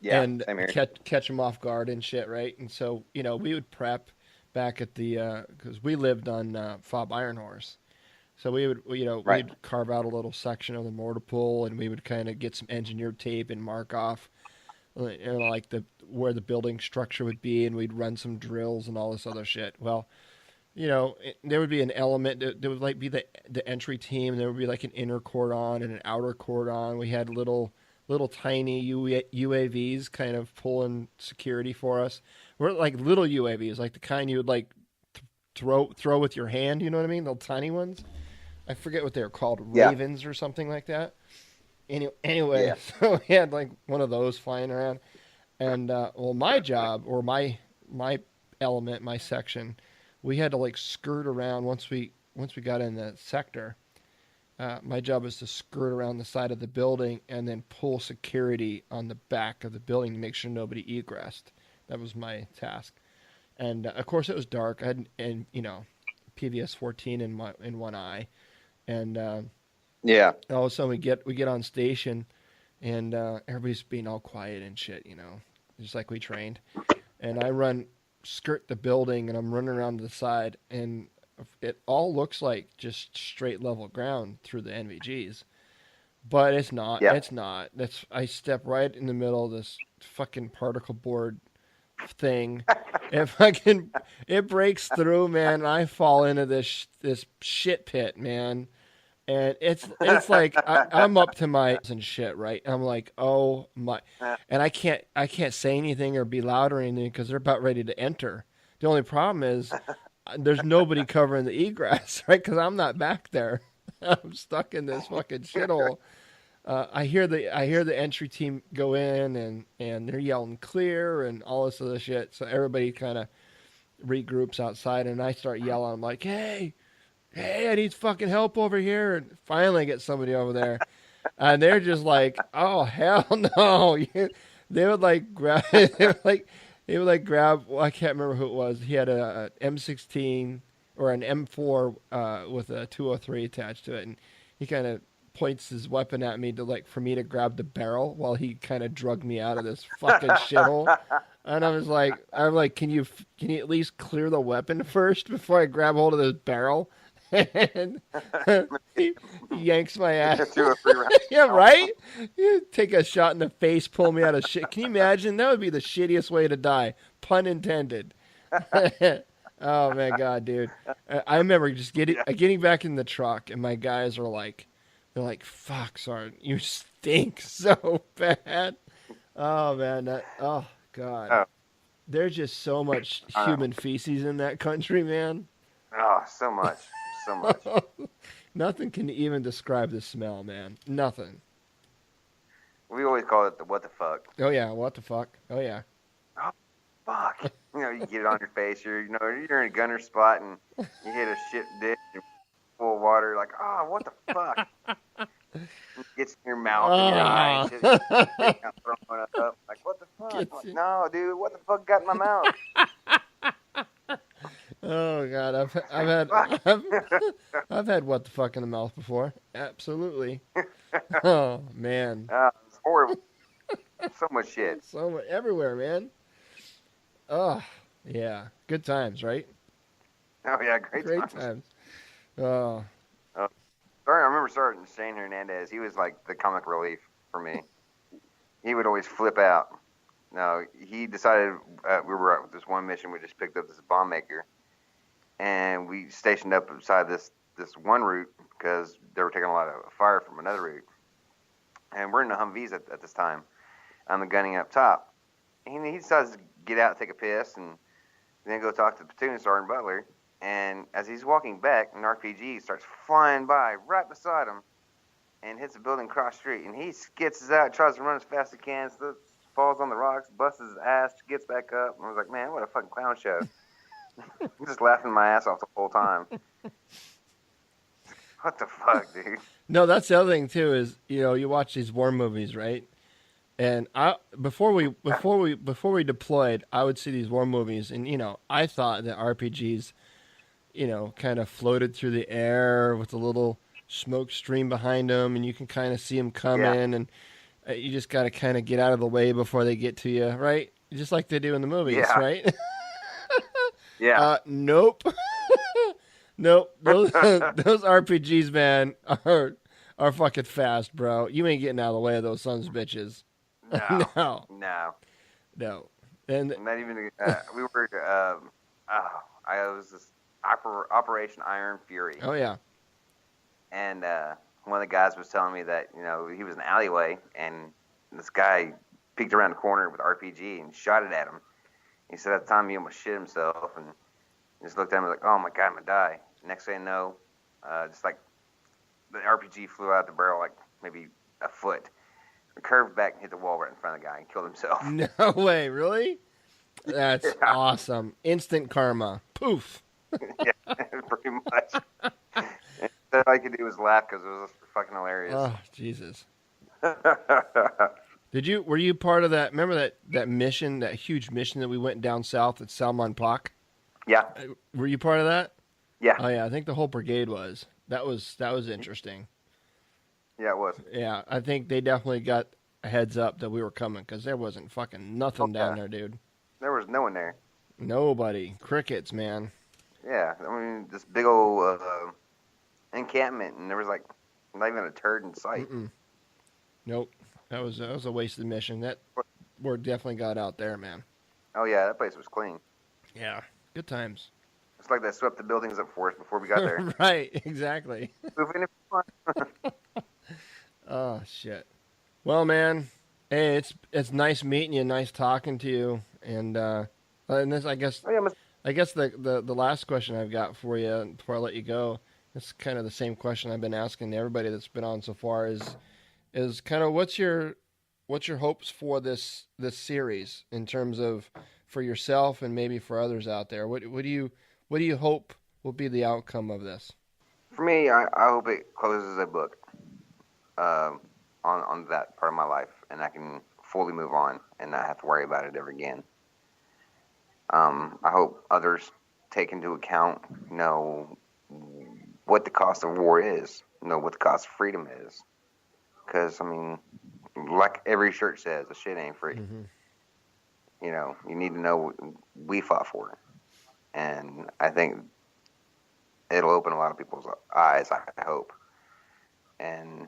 Yeah. and Same here. catch them off guard and shit, right? And so we would prep back at the because we lived on Fob Iron Horse, so we would Right. we'd carve out a little section of the mortar pool, and we would kind of get some engineered tape and mark off like where the building structure would be, and we'd run some drills and all this other shit. Well, there would be an element there would like be the entry team, and there would be like an inner cordon and an outer cordon. We had little tiny UAVs kind of pulling security for us. We're like little UAVs, like the kind you would like throw with your hand. You know what I mean? The tiny ones. I forget what they're called, Yeah. Ravens or something like that. Anyway, Yeah. so we had like one of those flying around, and well, my job or my element, my section, we had to like skirt around once we got in the sector. My job was to skirt around the side of the building and then pull security on the back of the building to make sure nobody egressed. That was my task. And of course, it was dark. I had PVS 14 in one eye, and Yeah. all of a sudden we get on station, and everybody's being all quiet and shit, just like we trained. And I skirt the building, and I'm running around to the side, and it all looks like just straight level ground through the NVGs, but it's not. Yeah. It's not. I step right in the middle of this fucking particle board thing. It breaks through, man. And I fall into this shit pit, man. And it's like I'm up to my and shit, right? I'm like, oh my, and I can't say anything or be loud or anything because they're about ready to enter. The only problem is there's nobody covering the egress, right? Because I'm not back there. I'm stuck in this fucking shithole. I hear the entry team go in and they're yelling clear and all this other shit. So everybody kind of regroups outside, and I start yelling. I'm like, hey, I need fucking help over here. And finally I get somebody over there. And they're just like, oh, hell no. They would like grab, well, I can't remember who it was. He had a M16 or an M4 with a 203 attached to it. And he kind of points his weapon at me for me to grab the barrel while he kind of drug me out of this fucking shithole. And I'm like, can you at least clear the weapon first before I grab hold of this barrel? And he yanks my ass. 2 or 3 rounds. Yeah, right? You take a shot in the face, pull me out of shit. Can you imagine? That would be the shittiest way to die. Pun intended. Oh, my God, dude. I remember just getting back in the truck, and my guys are like, fuck, Sergeant, you stink so bad. Oh, man. Oh, God. Oh. There's just so much human feces in that country, man. Oh, so much. So much. Nothing can even describe the smell, man. Nothing. We always call it the what the fuck. Oh yeah, what the fuck? Oh yeah. Fuck. You get it on your face. You're in a gunner spot and you hit a shit ditch and full water, like, oh, what the fuck? It gets in your mouth and your eye and shit. Throwing it up. Like, what the fuck? I'm like, no, dude, what the fuck got in my mouth? Oh God, I've had what the fuck in the mouth before. Absolutely. Oh man. It's horrible. So much shit. So much everywhere, man. Oh yeah, good times, right? Oh yeah, great times. Oh. Sorry, I remember Sergeant Shane Hernandez. He was like the comic relief for me. He would always flip out. No, he decided we were at this one mission. We just picked up this bomb maker, and we stationed up beside this one route because they were taking a lot of fire from another route. And we're in the Humvees at this time. I'm the gunning up top. And he decides to get out, take a piss, and then go talk to the platoon sergeant Butler. And as he's walking back, an RPG starts flying by right beside him and hits a building across the street. And he skitzes out, tries to run as fast as he can, falls on the rocks, busts his ass, gets back up. And I was like, man, what a fucking clown show. I'm just laughing my ass off the whole time. What the fuck, dude? No, that's the other thing too. Is you watch these war movies, right? And before we deployed, I would see these war movies, and I thought that RPGs, kind of floated through the air with a little smoke stream behind them, and you can kind of see them coming, and you just got to kind of get out of the way before they get to you, right? Just like they do in the movies, right? Yeah. Nope. Nope. Those RPGs, man, are fucking fast, bro. You ain't getting out of the way of those sons of bitches. No. No. And not even. We were. I was this Operation Iron Fury. Oh yeah. And one of the guys was telling me that he was in an alleyway, and this guy peeked around the corner with RPG and shot it at him. He said at the time he almost shit himself, and he just looked at him like, "Oh my God, I'm gonna die." Next thing you know, just like the RPG flew out the barrel like maybe a foot, curved back and hit the wall right in front of the guy and killed himself. No way, really? That's awesome. Instant karma. Poof. Yeah, pretty much. All I could do was laugh because it was fucking hilarious. Oh, Jesus. Were you part of that? Remember that mission, that huge mission that we went down south at Salmon Park? Yeah. Were you part of that? Yeah. Oh yeah, I think the whole brigade was. That was interesting. Yeah, it was. Yeah, I think they definitely got a heads up that we were coming because there wasn't fucking nothing down there, dude. There was no one there. Nobody. Crickets, man. Yeah, I mean, this big old encampment, and there was like not even a turd in sight. Nope. That was a wasted mission. That word definitely got out there, man. Oh yeah, that place was clean. Yeah, good times. It's like they swept the buildings up for us before we got there. Right, exactly. Moving Oh shit. Well, man, hey, it's nice meeting you, nice talking to you, and this I guess the last question I've got for you before I let you go. It's kind of the same question I've been asking everybody that's been on so far. Is kind of what's your hopes for this series in terms of for yourself and maybe for others out there? What do you hope will be the outcome of this? For me, I hope it closes a book on that part of my life, and I can fully move on and not have to worry about it ever again. I hope others take into account, what the cost of war is, what the cost of freedom is. Because, I mean, like every church says, the shit ain't free. Mm-hmm. You need to know what we fought for. And I think it'll open a lot of people's eyes, I hope, and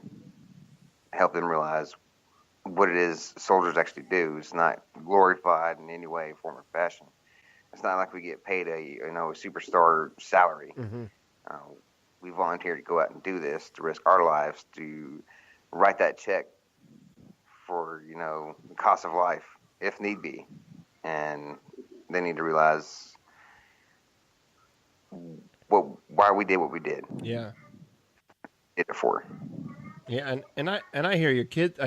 help them realize what it is soldiers actually do. It's not glorified in any way, form, or fashion. It's not like we get paid a superstar salary. Mm-hmm. We volunteer to go out and do this, to risk our lives, to write that check for, the cost of life, if need be. And they need to realize why we did what we did. Yeah. Did it for. Yeah, and I hear your kids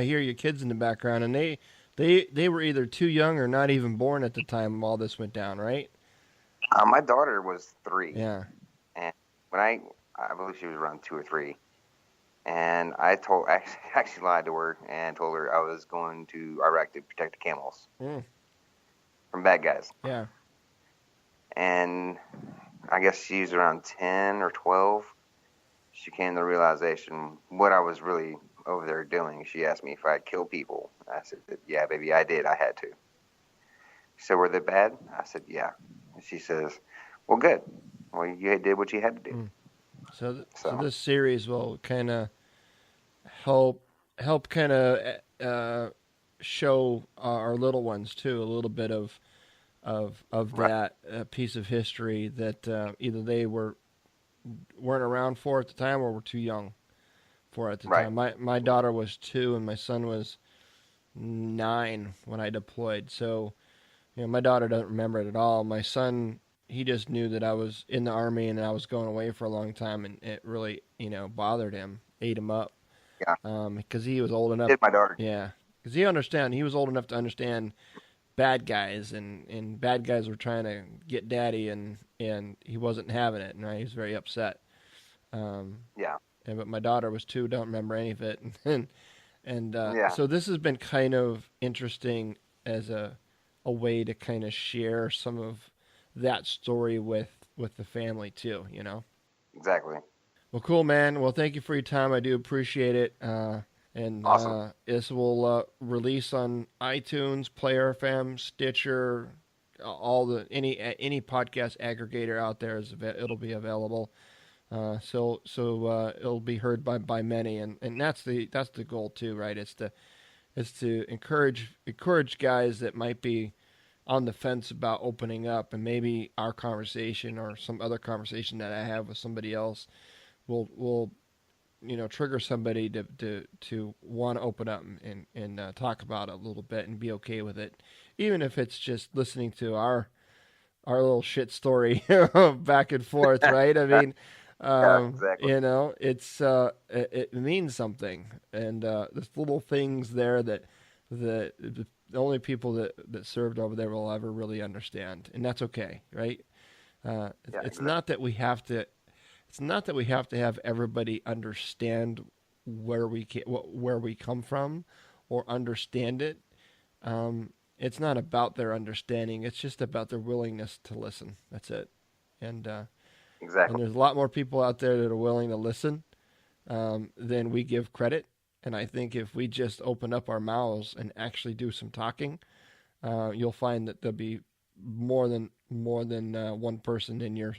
in the background, and they were either too young or not even born at the time all this went down, right? My daughter was 3. Yeah. And when I believe she was around 2 or 3. And I actually lied to her and told her I was going to Iraq to protect the camels from bad guys. Yeah. And I guess she was around 10 or 12. She came to the realization what I was really over there doing. She asked me if I had killed people. I said, yeah, baby, I did. I had to. She said, were they bad? I said, yeah. And she says, well, good. Well, you did what you had to do. So this series will kind of help kind of show our little ones too a little bit of Right. that piece of history that either they weren't around for at the time or were too young for at the Right. time. My daughter was 2 and my son was 9 when I deployed. So, my daughter doesn't remember it at all. My son, he just knew that I was in the Army and I was going away for a long time, and it really, bothered him, ate him up. Yeah. Because he was old enough. Did my daughter. Yeah. Because he was old enough to understand bad guys, and bad guys were trying to get daddy, and he wasn't having it, and he was very upset. Yeah. But my daughter was 2, don't remember any of it, and Yeah. so this has been kind of interesting as a way to kind of share some of that story with the family too, Exactly. Well, cool, man. Well, thank you for your time. I do appreciate it. And Awesome. this will release on iTunes, Player FM, Stitcher, all the any podcast aggregator out there it'll be available. So it'll be heard by many, and that's the goal too, right? It's to encourage guys that might be on the fence about opening up, and maybe our conversation or some other conversation that I have with somebody else will trigger somebody to want to open up and talk about it a little bit and be okay with it, even if it's just listening to our little shit story back and forth, right? I mean, Yeah, exactly. it means something, and there's little things there that the only people that served over there will ever really understand, and that's okay, right? Yeah, It's exactly. not that we have to. It's not that we have to have everybody understand where we come from, or understand it. It's not about their understanding. It's just about their willingness to listen. That's it. And Exactly. there's a lot more people out there that are willing to listen than we give credit. And I think if we just open up our mouths and actually do some talking, you'll find that there'll be more than one person in your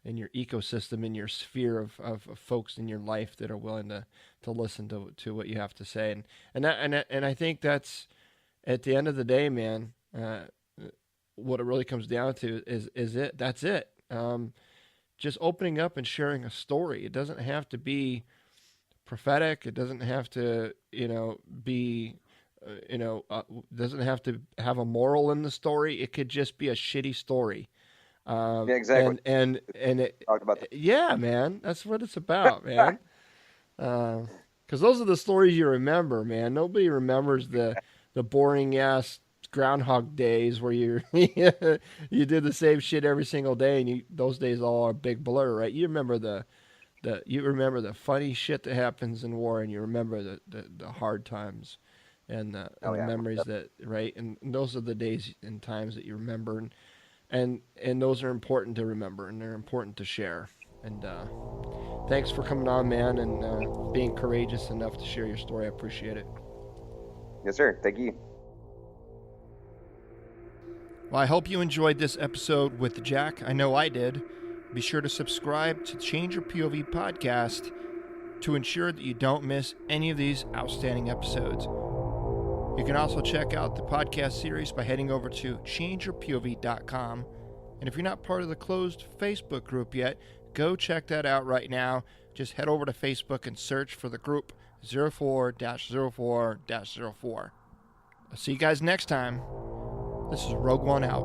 ecosystem, in your sphere of folks in your life that are willing to listen to what you have to say. And I think that's, at the end of the day, man, what it really comes down to is it. That's it. Just opening up and sharing a story. It doesn't have to be prophetic. It doesn't have to, be, doesn't have to have a moral in the story. It could just be a shitty story. Yeah, exactly. And it, Talked about that. yeah, man, that's what it's about, man. Because those are the stories you remember, man. Nobody remembers the boring ass Groundhog Days where you you did the same shit every single day, and those days all are a big blur, right? You remember the funny shit that happens in war, and you remember the hard times and the memories that, right? And those are the days and times that you remember, and those are important to remember, and they're important to share. And thanks for coming on, man, and being courageous enough to share your story. I appreciate it. Yes, sir. Thank you. Well, I hope you enjoyed this episode with Jack. I know I did. Be sure to subscribe to Change Your POV podcast to ensure that you don't miss any of these outstanding episodes. You can also check out the podcast series by heading over to changeyourpov.com. And if you're not part of the closed Facebook group yet, go check that out right now. Just head over to Facebook and search for the group 04-04-04. I'll see you guys next time. This is Rogue One out.